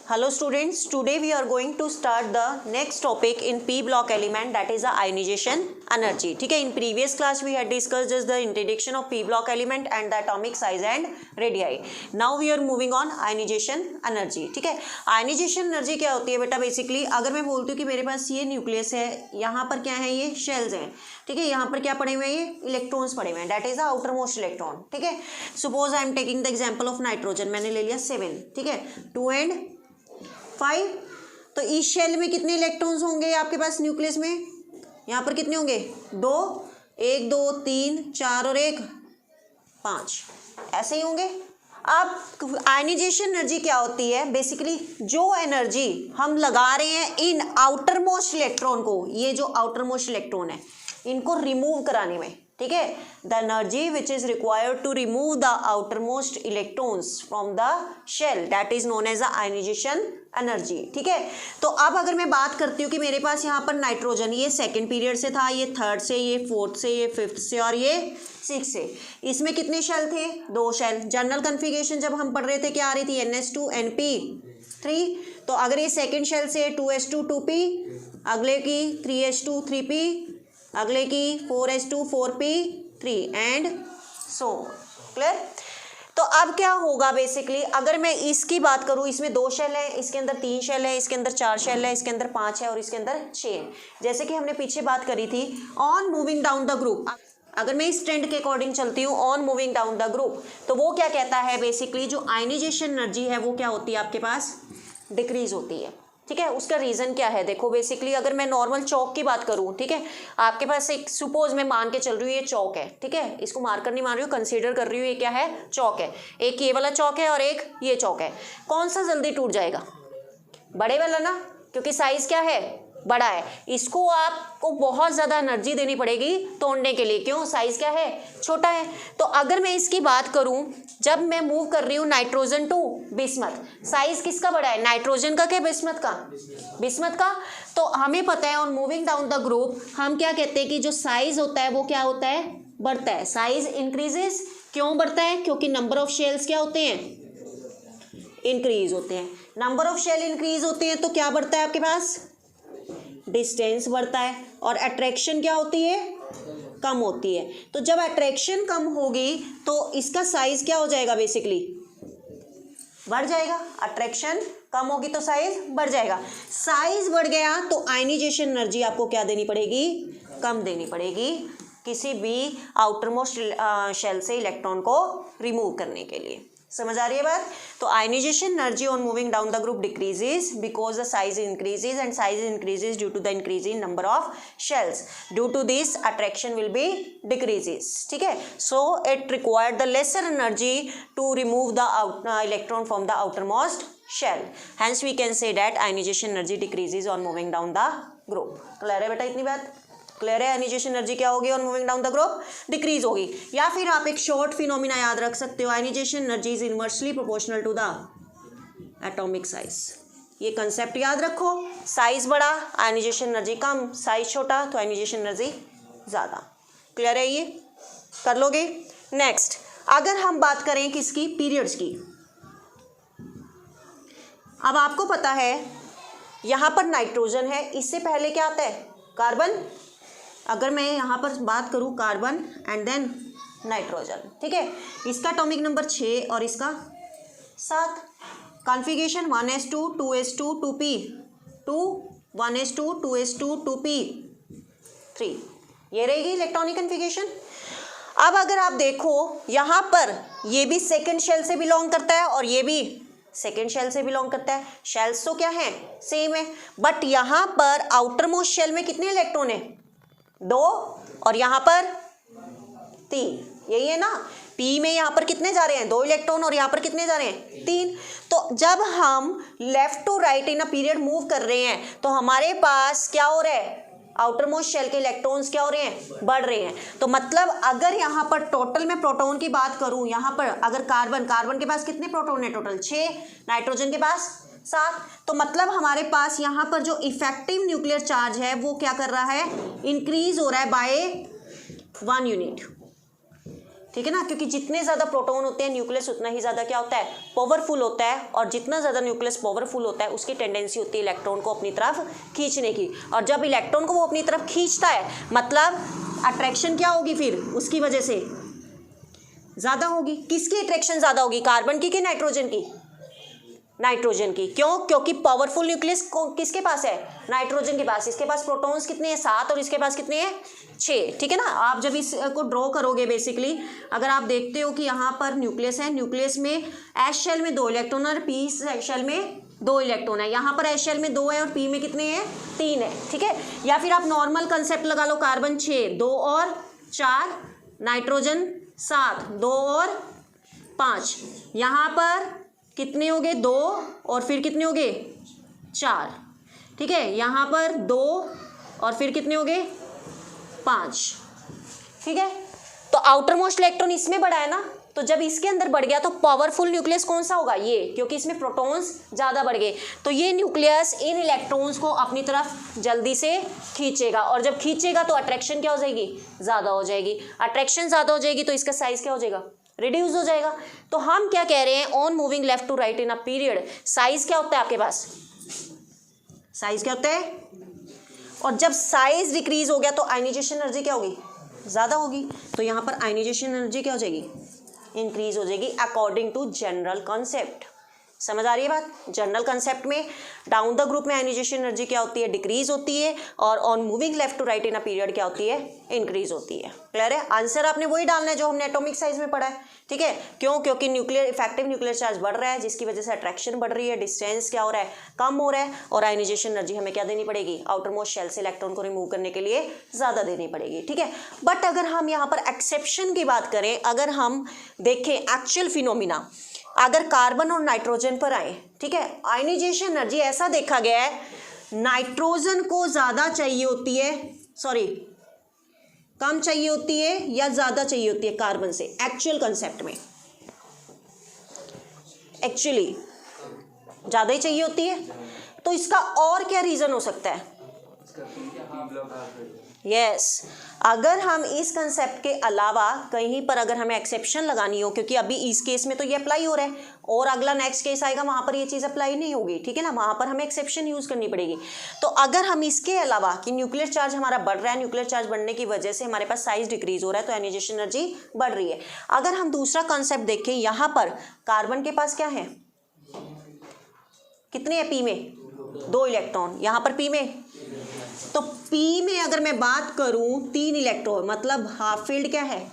Hello students, today we are going to start the next topic in p block element, that is the ionization energy. ठीक है, in previous class we had discussed just the introduction of p block element and the atomic size and radii. Now we are moving on ionization energy. ठीक है, ionization energy क्या होती है बेटा? Basically अगर मैं बोलती हूँ कि मेरे पास ये न्यूक्लियस है, यहाँ पर क्या है, ये शेल्स हैं, ठीक है, यहाँ पर क्या पड़े हुए हैं, ये इलेक्ट्रॉन्स पड़े हुए हैं, that is the outer most electron. ठीक है, suppose I am taking the example of nitrogen, मैंने ले लिया 7, ठीक है, 2 and 5. तो इस शेल में कितने इलेक्ट्रॉन्स होंगे आपके पास न्यूक्लियस में? यहाँ पर कितने होंगे? 2, 1 2 3 4 और 1 5, ऐसे ही होंगे. अब आयनाइजेशन एनर्जी क्या होती है? बेसिकली जो एनर्जी हम लगा रहे हैं इन आउटर मोस्ट इलेक्ट्रॉन को, ये जो आउटर मोस्ट इलेक्ट्रॉन है इनको रिमूव कराने में, ठीक है, the energy which is required to remove the outer most electrons from the shell, that is known as the ionization energy. ठीक है, तो अब अगर मैं बात करती हूँ कि मेरे पास यहाँ पर नाइट्रोजन, ये सेकेंड पीरियड से था, ये थर्ड से, ये फोर्थ से, ये फिफ्थ से और ये सिक्स से. इसमें कितने शेल थे? 2 शेल. जनरल कन्फिगरेशन जब हम पढ़ रहे थे क्या आ रही थी? NH2 NP3. तो अगर ये सेकेंड शेल से 2H2 2P, अगले की 3H2 3P, अगले की 4H2 4P3 and so. Clear? तो अब क्या होगा बेसिकली, अगर मैं इसकी बात करूं, इसमें 2 शेल है, इसके अंदर 3 शेल है, इसके अंदर 4 शेल है, इसके अंदर 5 है और इसके अंदर 6 है. जैसे कि हमने पीछे बात करी थी on moving down the group, अगर मैं इस ट्रेंड के अकॉर्डिंग चलती हूँ on moving down the group, तो वो क्या कहता है बेसिकली, जो आयनाइजेशन एनर्जी है वो क्या होती है आपके पास? डिक्रीज होती है. ठीक है, उसका रीज़न क्या है? देखो बेसिकली अगर मैं नॉर्मल चौक की बात करूँ, ठीक है, आपके पास एक सपोज मैं मान के चल रही हूँ ये चौक है, ठीक है, इसको मार्कर नहीं मान रही हूँ, कंसीडर कर रही हूँ ये क्या है? चौक है. एक ये वाला चौक है और एक ये चौक है. कौन सा जल्दी टूट जाएगा? बड़े वाला ना, क्योंकि साइज क्या है? बड़ा है. इसको आपको बहुत ज़्यादा एनर्जी देनी पड़ेगी तोड़ने के लिए, क्यों? साइज क्या है? छोटा है. तो अगर मैं इसकी बात करूं, जब मैं मूव कर रही हूँ नाइट्रोजन टू बिस्मथ, साइज किसका बड़ा है? नाइट्रोजन का क्या बिस्मथ का? बिस्मथ का. तो हमें पता है on moving down the group हम क्या कहते हैं कि जो साइज होता है वो क्या होता है? बढ़ता है. Size increases. क्यों बढ़ता है? क्योंकि नंबर ऑफ शेल्स क्या होते हैं? इंक्रीज होते हैं. नंबर ऑफ शेल इंक्रीज होते हैं तो क्या बढ़ता है आपके पास? डिस्टेंस बढ़ता है. और अट्रैक्शन क्या होती है? कम होती है. तो जब अट्रैक्शन कम होगी तो इसका साइज क्या हो जाएगा? बेसिकली बढ़ जाएगा. अट्रैक्शन कम होगी तो साइज बढ़ जाएगा. साइज बढ़ गया तो आयनाइजेशन एनर्जी आपको क्या देनी पड़ेगी? कम देनी पड़ेगी, किसी भी आउटर मोस्ट शेल से इलेक्ट्रॉन को रिमूव करने के लिए. समझ आ रही है बात? तो ionization energy on moving down the group decreases because the size increases and size increases due to the increase in number of shells. Due to this attraction will be decreases. ठीक है, so it required the lesser energy to remove the electron from the outer most shell. Hence we can say that ionization energy decreases on moving down the group. Clear है बेटा? इतनी बात clear है? Ionization energy क्या होगी on moving down the group? Decrease होगी. या फिर आप एक शॉर्ट फिनोमिना याद रख सकते हो, ionization energy is inversely proportional to the atomic size. ये कंसेप्ट याद रखो. साइज बड़ा, आयनाइजेशन एनर्जी कम, साइज छोटा तो आयनाइजेशन एनर्जी ज़्यादा. क्लियर है? ये कर लोगे. नेक्स्ट, अगर हम बात करें किसकी? पीरियड्स की. अब आपको पता है यहाँ पर नाइट्रोजन है, इससे पहले क्या आता है? कार्बन. अगर मैं यहाँ पर बात करूँ कार्बन एंड देन नाइट्रोजन, ठीक है, इसका एटॉमिक नंबर 6 और इसका 7. Configuration 1s2 2s2 2p 2 1s2 2s2 2p3, ये रहेगी इलेक्ट्रॉनिक कॉन्फ़िगरेशन. अब अगर आप देखो यहाँ पर ये भी सेकेंड शेल से बिलोंग करता है और ये भी सेकेंड शेल से बिलोंग करता है. शेल्स तो क्या है? सेम है. बट यहाँ पर आउटर मोस्ट शेल में कितने इलेक्ट्रॉन है? 2 और यहाँ पर 3. यही है ना? पी में यहाँ पर कितने जा रहे हैं? 2 इलेक्ट्रॉन और यहाँ पर कितने जा रहे हैं? 3. तो जब हम left to right in a period move कर रहे हैं तो हमारे पास क्या हो रहा है? आउटर मोस्ट शेल के इलेक्ट्रॉन्स क्या हो रहे हैं? बढ़ रहे हैं. तो मतलब अगर यहाँ पर टोटल में प्रोटॉन की बात करूँ, यहाँ पर अगर कार्बन के पास कितने प्रोटॉन है? टोटल 6. नाइट्रोजन के पास 7. तो मतलब हमारे पास यहाँ पर जो इफेक्टिव न्यूक्लियर चार्ज है वो क्या कर रहा है? इंक्रीज हो रहा है बाय 1 यूनिट. ठीक है ना, क्योंकि जितने ज़्यादा प्रोटॉन होते हैं न्यूक्लियस उतना ही ज़्यादा क्या होता है, पावरफुल होता है, और जितना ज़्यादा न्यूक्लियस पावरफुल होता है उसकी टेंडेंसी होती है इलेक्ट्रॉन को अपनी तरफ खींचने की, और जब इलेक्ट्रॉन को वो अपनी तरफ खींचता है मतलब अट्रैक्शन क्या होगी फिर उसकी वजह से ज़्यादा होगी। किसकी अट्रैक्शन ज़्यादा होगी, कार्बन की कि नाइट्रोजन की? नाइट्रोजन की। क्यों? क्योंकि पावरफुल न्यूक्लियस किसके पास है, नाइट्रोजन के पास। इसके पास प्रोटॉन्स कितने हैं, 7, और इसके पास कितने हैं, 6। ठीक है ना। आप जब इसको ड्रॉ करोगे बेसिकली, अगर आप देखते हो कि यहाँ पर न्यूक्लियस है, न्यूक्लियस में एस शेल में 2 इलेक्ट्रॉन और पी शेल में 2 इलेक्ट्रॉन है। यहाँ पर एस शेल में 2 है और पी में कितने हैं, 3 है। ठीक है, या फिर आप नॉर्मल कंसेप्ट लगा लो, कार्बन 6, 2 और 4, नाइट्रोजन 7, 2 और 5। यहाँ पर कितने हो गए, 2 और फिर कितने हो गए, 4। ठीक है, यहाँ पर 2 और फिर कितने हो गए, 5। ठीक है, तो आउटर मोस्ट इलेक्ट्रॉन इसमें बढ़ा है ना, तो जब इसके अंदर बढ़ गया तो पावरफुल न्यूक्लियस कौन सा होगा, ये, क्योंकि इसमें प्रोटॉन्स ज़्यादा बढ़ गए। तो ये न्यूक्लियस इन इलेक्ट्रॉन्स को अपनी तरफ जल्दी से खींचेगा, और जब खींचेगा तो अट्रैक्शन क्या हो जाएगी, ज़्यादा हो जाएगी। अट्रैक्शन ज़्यादा हो जाएगी तो इसका साइज क्या हो जाएगा, रिड्यूस हो जाएगा। तो हम क्या कह रहे हैं, on moving left to right in a period size क्या होता है आपके पास, साइज क्या होता है, और जब साइज डिक्रीज हो गया तो आयनाइजेशन एनर्जी क्या होगी, ज़्यादा होगी। तो यहाँ पर आयनाइजेशन एनर्जी क्या हो जाएगी, इंक्रीज हो जाएगी अकॉर्डिंग टू जनरल कॉन्सेप्ट। समझ आ रही है बात। जनरल कंसेप्ट में डाउन द ग्रुप में आयनाइजेशन एनर्जी क्या होती है, डिक्रीज होती है, और on moving left to right in a period क्या होती है, इंक्रीज होती है। क्लियर है। आंसर आपने वही डालना है जो हमने एटॉमिक साइज में पढ़ा है। ठीक है, क्यों, क्योंकि न्यूक्लियर इफेक्टिव न्यूक्लियर चार्ज बढ़ रहा है, जिसकी वजह से अट्रैक्शन बढ़ रही है, डिस्टेंस क्या हो रहा है, कम हो रहा है, और आयनाइजेशन एनर्जी हमें क्या देनी पड़ेगी, आउटर मोस्ट शेल से इलेक्ट्रॉन को रिमूव करने के लिए ज़्यादा देनी पड़ेगी। ठीक है, बट अगर हम यहाँ पर एक्सेप्शन की बात करें, अगर हम देखें एक्चुअल फिनोमिना, अगर कार्बन और नाइट्रोजन पर आए, ठीक है, आयनाइजेशन एनर्जी ऐसा देखा गया है नाइट्रोजन को ज़्यादा चाहिए होती है, सॉरी कम चाहिए होती है या ज़्यादा चाहिए होती है कार्बन से, एक्चुअल कंसेप्ट में एक्चुअली ज़्यादा ही चाहिए होती है। तो इसका और क्या रीज़न हो सकता है, यस अगर हम इस कंसेप्ट के अलावा कहीं पर अगर हमें एक्सेप्शन लगानी हो, क्योंकि अभी इस केस में तो ये अप्लाई हो रहा है और अगला नेक्स्ट केस आएगा वहाँ पर ये चीज़ अप्लाई नहीं होगी, ठीक है ना, वहाँ पर हमें एक्सेप्शन यूज़ करनी पड़ेगी। तो अगर हम इसके अलावा कि न्यूक्लियर चार्ज हमारा बढ़ रहा है, न्यूक्लियर चार्ज बढ़ने की वजह से हमारे पास साइज डिक्रीज हो रहा है, तो आयनाइजेशन एनर्जी बढ़ रही है। अगर हम दूसरा कॉन्सेप्ट देखें, यहाँ पर कार्बन के पास क्या है, कितने हैं, पी में 2 इलेक्ट्रॉन, यहाँ पर पी में, तो पी में अगर मैं बात करूं 3 इलेक्ट्रॉन, मतलब हाफ फील्ड क्या है,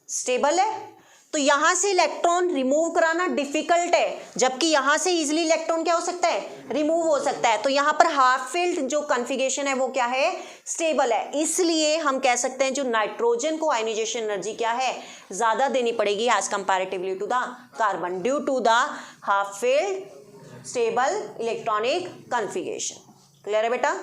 स्टेबल है। तो यहां से इलेक्ट्रॉन रिमूव कराना डिफिकल्ट है, जबकि यहां से इजीली इलेक्ट्रॉन क्या हो सकता है, रिमूव हो सकता है। तो यहां पर हाफ फील्ड जो कॉन्फ़िगरेशन है वो क्या है, स्टेबल है। इसलिए हम कह सकते हैं जो नाइट्रोजन को आयनाइजेशन एनर्जी क्या है, ज्यादा देनी पड़ेगी as comparatively to the carbon, due to the half filled stable electronic configuration. Clear है बेटा,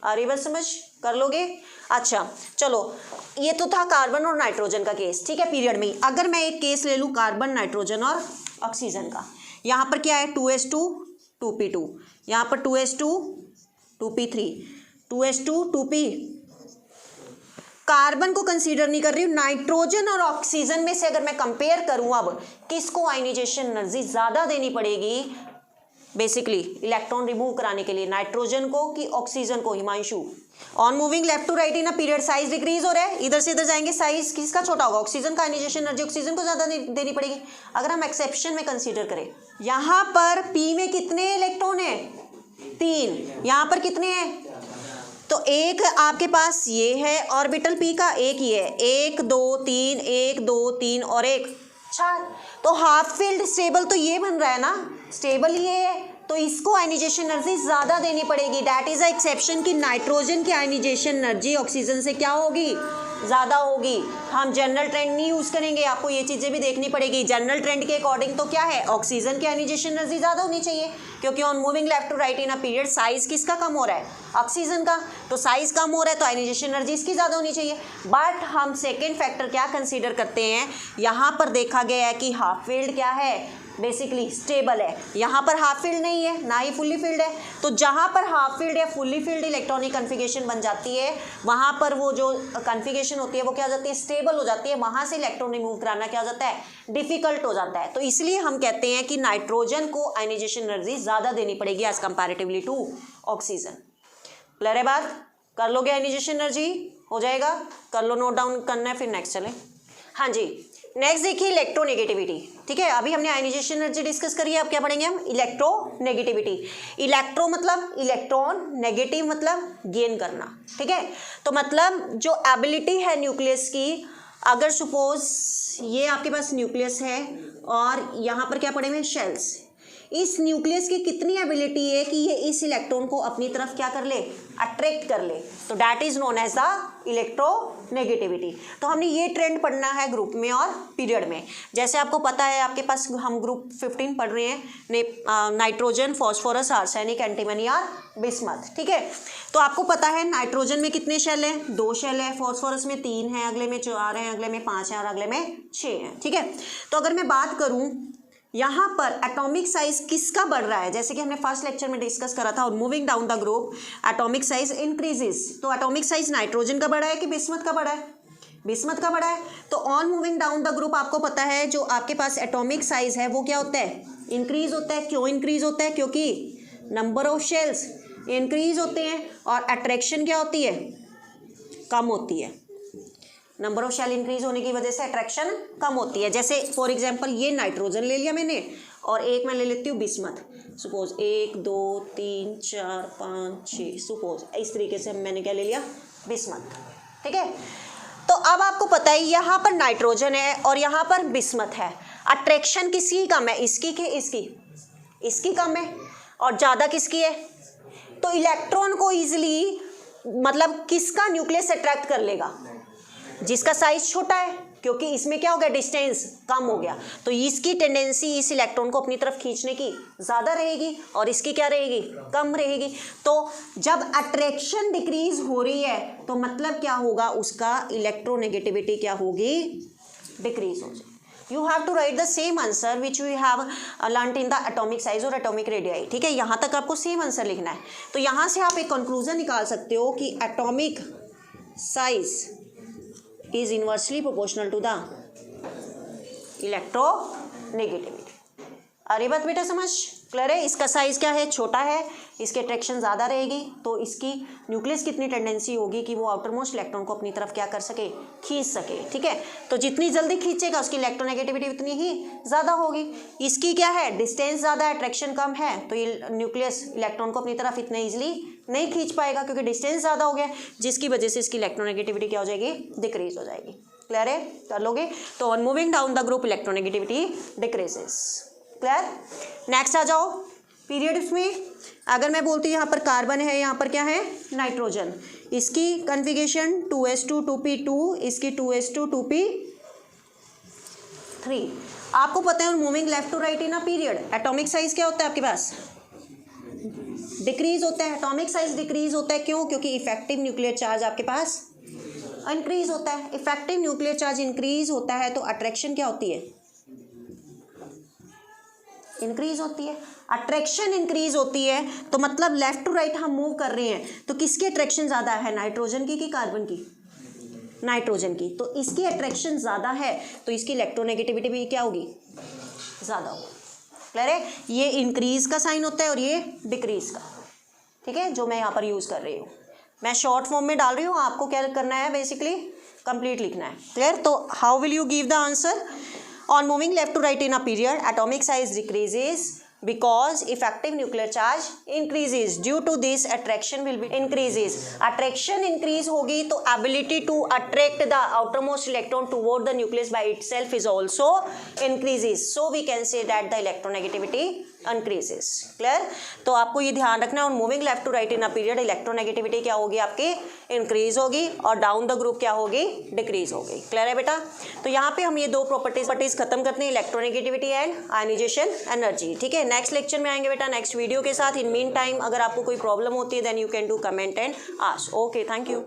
आ रही बात समझ, कर लोगे। अच्छा चलो, ये तो था कार्बन और नाइट्रोजन का केस, ठीक है, पीरियड में। अगर मैं एक केस ले लूँ कार्बन, नाइट्रोजन और ऑक्सीजन का, यहाँ पर क्या है 2s2 2p2, यहाँ पर 2s2 2p3, 2s2 2p, carbon को कंसीडर नहीं कर रही हूँ, नाइट्रोजन और ऑक्सीजन में से अगर मैं कंपेयर करूँ, अब किसको आयनाइजेशन एनर्जी ज़्यादा देनी पड़ेगी बेसिकली इलेक्ट्रॉन रिमूव कराने के लिए, नाइट्रोजन को कि ऑक्सीजन को, Himanshu. On moving left to right in a period size decrease हो रहा है, इधर से इधर जाएंगे, साइज किसका छोटा होगा, ऑक्सीजन का, आयनाइजेशन एनर्जी ऑक्सीजन को ज़्यादा देनी पड़ेगी। अगर हम एक्सेप्शन में कंसीडर करें, यहाँ पर पी में कितने इलेक्ट्रॉन है, 3, यहाँ पर कितने हैं, तो एक आपके पास ये है ऑर्बिटल पी का, एक ये है, 1 2 3, 1 2 3 और 1 4, तो हाफ फील्ड स्टेबल तो ये बन रहा है ना, स्टेबल ये है, तो इसको आयनाइजेशन एनर्जी ज़्यादा देनी पड़ेगी। दैट इज़ अ एक्सेप्शन कि नाइट्रोजन की आयनाइजेशन एनर्जी ऑक्सीजन से क्या होगी, ज़्यादा होगी। हम जनरल ट्रेंड नहीं यूज़ करेंगे, आपको ये चीज़ें भी देखनी पड़ेगी। जनरल ट्रेंड के अकॉर्डिंग तो क्या है, ऑक्सीजन की आयनाइजेशन एनर्जी ज़्यादा होनी चाहिए, क्योंकि on moving left to right in a period size किसका कम हो रहा है, ऑक्सीजन का, तो साइज कम हो रहा है तो आयनाइजेशन एनर्जी इसकी ज़्यादा होनी चाहिए। बट हम सेकेंड फैक्टर क्या कंसीडर करते हैं, यहाँ पर देखा गया है कि हाफ फील्ड क्या है, बेसिकली स्टेबल है, यहाँ पर हाफ फील्ड नहीं है ना ही फुल्ली फील्ड है। तो जहाँ पर हाफ फील्ड या फुल्ली फील्ड इलेक्ट्रॉनिक कन्फिगरेशन बन जाती है वहाँ पर वो जो कन्फिगरेशन होती है वो क्या हो जाती है, स्टेबल हो जाती है, वहाँ से इलेक्ट्रॉन रिमूव कराना क्या हो जाता है, डिफिकल्ट हो जाता है। तो इसलिए हम कहते हैं कि नाइट्रोजन को आयनाइजेशन एनर्जी ज़्यादा देनी पड़ेगी as comparatively to oxygen. Clear है बात? कर लोगे आयनाइजेशन एनर्जी, हो जाएगा, कर लो, नोट डाउन करना है, फिर नेक्स्ट चले। हाँ जी, नेक्स्ट देखिए इलेक्ट्रोनेगेटिविटी। ठीक है, अभी हमने आयनाइजेशन एनर्जी डिस्कस करी है, अब क्या पढ़ेंगे हम, इलेक्ट्रोनेगेटिविटी। इलेक्ट्रो मतलब इलेक्ट्रॉन, नेगेटिव मतलब गेन करना। ठीक है, तो मतलब जो एबिलिटी है न्यूक्लियस की, अगर सपोज ये आपके पास न्यूक्लियस है और यहाँ पर क्या पड़े हुए हैं, शेल्स, इस न्यूक्लियस की कितनी एबिलिटी है कि ये इस इलेक्ट्रॉन को अपनी तरफ क्या कर ले, अट्रैक्ट कर ले, तो that is known as the electronegativity. तो हमने ये ट्रेंड पढ़ना है ग्रुप में और पीरियड में। जैसे आपको पता है, आपके पास हम ग्रुप 15 पढ़ रहे हैं, नाइट्रोजन, फॉस्फोरस, आर्सेनिक, एंटीमनी और बिस्मथ। ठीक है, तो आपको पता है नाइट्रोजन में कितने शेल हैं, 2 शेल है, फॉस्फोरस में 3 है, अगले में 4 हैं, अगले में 5 हैं और अगले में 6 हैं। ठीक है, तो अगर मैं बात करूं यहाँ पर एटॉमिक साइज किसका बढ़ रहा है, जैसे कि हमने फर्स्ट लेक्चर में डिस्कस करा था, और moving down the group atomic size increases, तो एटॉमिक साइज नाइट्रोजन का बढ़ा है कि बिस्मथ का बढ़ा है, बिस्मथ का बढ़ा है। तो on moving down the group आपको पता है जो आपके पास एटॉमिक साइज है वो क्या होता है, इंक्रीज होता है। क्यों इंक्रीज होता है, क्योंकि नंबर ऑफ शेल्स इंक्रीज होते हैं और अट्रैक्शन क्या होती है, कम होती है। नंबर ऑफ शेल इंक्रीज होने की वजह से अट्रैक्शन कम होती है। जैसे फॉर एग्जांपल ये नाइट्रोजन ले लिया मैंने और एक मैं ले लेती हूँ बिस्मथ, सपोज 1 2 3 4 5 6, सपोज इस तरीके से मैंने क्या ले लिया, बिस्मथ। ठीक है, तो अब आपको पता है यहाँ पर नाइट्रोजन है और यहाँ पर बिस्मथ है, अट्रैक्शन किसकी कम है, इसकी कि इसकी, इसकी कम है, और ज़्यादा किसकी है। तो इलेक्ट्रॉन को ईजिली मतलब किसका न्यूक्लियस अट्रैक्ट कर लेगा, जिसका साइज छोटा है, क्योंकि इसमें क्या हो गया, डिस्टेंस कम हो गया, तो इसकी टेंडेंसी इस इलेक्ट्रॉन को अपनी तरफ खींचने की ज़्यादा रहेगी और इसकी क्या रहेगी, कम रहेगी। तो जब अट्रैक्शन डिक्रीज हो रही है तो मतलब क्या होगा, उसका इलेक्ट्रोनेगेटिविटी क्या होगी, डिक्रीज हो जाएगी। You have to write the same answer which we have learned in the atomic size और एटॉमिक रेडियाई। ठीक है, यहाँ तक आपको सेम आंसर लिखना है। तो यहाँ से आप एक कंक्लूजन निकाल सकते हो कि atomic size is inversely proportional to the electronegativity। अरे बात बेटा समझ क्लियर है, इसका साइज क्या है, छोटा है, इसकी अट्रैक्शन ज़्यादा रहेगी, तो इसकी न्यूक्लियस कितनी टेंडेंसी होगी कि वो आउटर मोस्ट इलेक्ट्रॉन को अपनी तरफ क्या कर सके, खींच सके। ठीक है, तो जितनी जल्दी खींचेगा उसकी इलेक्ट्रोनेगेटिविटी उतनी ही ज़्यादा होगी। इसकी क्या है, डिस्टेंस ज़्यादा है, अट्रैक्शन कम है, तो ये न्यूक्लियस इलेक्ट्रॉन को अपनी तरफ इतने ईजिली नहीं खींच पाएगा क्योंकि डिस्टेंस ज़्यादा हो गया, जिसकी वजह से इसकी इलेक्ट्रोनेगेटिविटी क्या हो जाएगी, डिक्रीज हो जाएगी। क्लियर है, कर लोगे। तो on moving down the group electronegativity decreases. Clear, next आ जाओ पीरियड्स में। अगर मैं बोलती हूँ यहाँ पर कार्बन है, यहाँ पर क्या है, नाइट्रोजन, इसकी कन्फिगरेशन 2s2 2p2, इसकी 2s2 2p3। आपको पता है moving left to right in a period atomic size क्या होता है आपके पास, डिक्रीज होता है। एटॉमिक साइज डिक्रीज होता है क्यों, क्योंकि इफेक्टिव न्यूक्लियर चार्ज आपके पास इंक्रीज होता है। इफेक्टिव न्यूक्लियर चार्ज इंक्रीज होता है तो अट्रैक्शन क्या होती है, इंक्रीज होती है। अट्रैक्शन इंक्रीज होती है तो मतलब लेफ्ट टू राइट हम मूव कर रहे हैं, तो किसकी अट्रैक्शन ज़्यादा है, नाइट्रोजन की कि कार्बन की, नाइट्रोजन की। तो इसकी अट्रैक्शन ज़्यादा है तो इसकी इलेक्ट्रोनेगेटिविटी भी क्या होगी, ज़्यादा होगी। क्लियर है, ये इंक्रीज का साइन होता है और ये डिक्रीज का। ठीक है, जो मैं यहाँ पर यूज़ कर रही हूँ, मैं शॉर्ट फॉर्म में डाल रही हूँ, आपको क्या करना है, बेसिकली कंप्लीट लिखना है। क्लियर, तो how will you give the answer, on moving left to right in a period atomic size decreases because effective nuclear charge increases, due to this attraction will be increases। attraction increase होगी तो ability to attract the outermost electron toward the nucleus by itself is also increases, so we can say that the electronegativity increases। Clear, तो आपको ये ध्यान रखना है, और moving left to right in a period electronegativity क्या होगी आपकी, इंक्रीज होगी, और डाउन द ग्रुप क्या होगी, डिक्रीज होगी। क्लियर है बेटा, तो यहाँ पे हम ये दो प्रॉपर्टीज खत्म करते हैं, इलेक्ट्रोनेगेटिविटी एंड आयनाइजेशन एनर्जी। ठीक है, नेक्स्ट लेक्चर में आएंगे बेटा नेक्स्ट वीडियो के साथ। इन मीन टाइम अगर आपको कोई प्रॉब्लम होती है then you can do comment and ask. Okay, thank you.